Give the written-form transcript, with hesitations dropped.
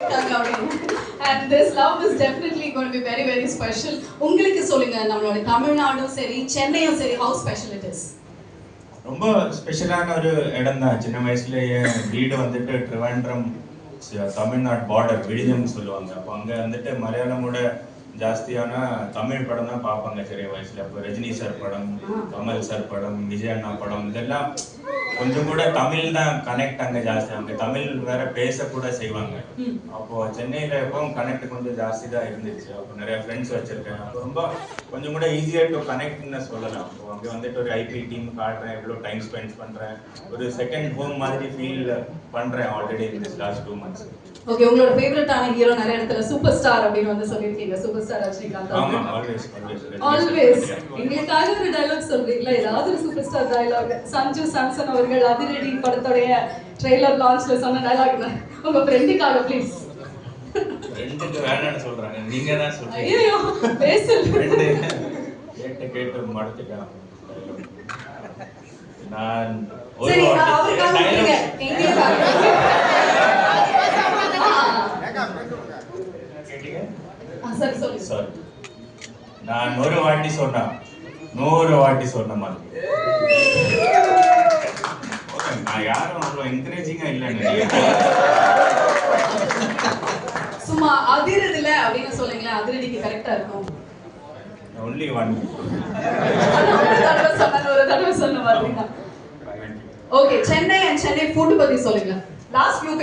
And this love is definitely going to be very very special. உங்களுக்கு சொல்லுங்க நம்மளோட தமிழ்நாடும் சரி சென்னையும் சரி how special it is. ரொம்ப ஸ்பெஷலான ஒரு இடம் தான். சின்ன வயசுலயே வீடு வந்துட்டு ட்ரிவாண்ட்ரம் தமிழ்நாடு பார்டர் விழுதுன்னு சொல்லுவாங்க. அப்போ அங்கே வந்துட்டு மலையாளமோட ஜாஸ்தியான தமிழ் படம் தான் பார்ப்பாங்க சிறிய வயசுல. இப்போ ரஜினி சார் படம், கமல் சார் படம், விஜய் அண்ணா படம், இதெல்லாம் கொஞ்சம் கூட தமிழ் தான் கனெக்ட் அங்கே ஜாஸ்தி. அங்கே தமிழ் வேற பேசக்கூட செய்வாங்க. அப்போ சென்னையில எப்பவும் கனெக்ட் கொஞ்சம் ஜாஸ்தி தான் இருந்துச்சு. அப்போ நிறைய ஃப்ரெண்ட்ஸ் வச்சிருக்கேன். அப்போ ரொம்ப கொஞ்சம் கூட ஈஸியாக டு கனெக்ட்னு சொல்லலாம். அப்போ அங்கே வந்துட்டு ஒரு ஐபி டீம் காட்டுறேன், எவ்வளோ டைம் ஸ்பெண்ட் பண்றேன், ஒரு செகண்ட் ஹோம் மாதிரி ஃபீல் பண்றேன் already in this last 2 months. Okay, உங்களோட ஃபேவரட்டான ஹீரோ நிறைய இடத்துல சூப்பர் ஸ்டார் அப்படின்னு வந்து சொல்லிருக்கீங்க. Super star Rajinikanth. ஆமா, ஆல்வேஸ் எங்களுக்காக ஒரு டயலாக் சொல்றீங்களா? ஏதாவது ஒரு super star dialogue. Sanju Samson அவர்கள் அதிரடி படத்தோட ட்ரெய்லர் லான்ச்ல சொன்ன டயலாக் உங்க ஃப்ரெண்டுக்காக ப்ளீஸ். ஃப்ரெண்டுக்கு வேணாம்னு சொல்றாங்க, நீங்க தான் சொல்றீங்க. ஐயோ பேசல. கேட்டு மடத்துட்டேன். நான் ஒரு நான் 100 வாட்டி சொன்னா 100 வாட்டி சொன்ன மாதிரி. நான் யாரும் அவ்வளோ என்கரேஜிங்கா இல்லைன்னு சும்மா அதிரதில்ல அப்படின்னு சொல்லுங்களேன். அதிரடிக்கு கரெக்டா இருக்கும். Only one. ஒரு தடவை சொன்ன மாதிரி. Okay, Chennai and Chennai food பத்தி சொல்லுங்க. Last few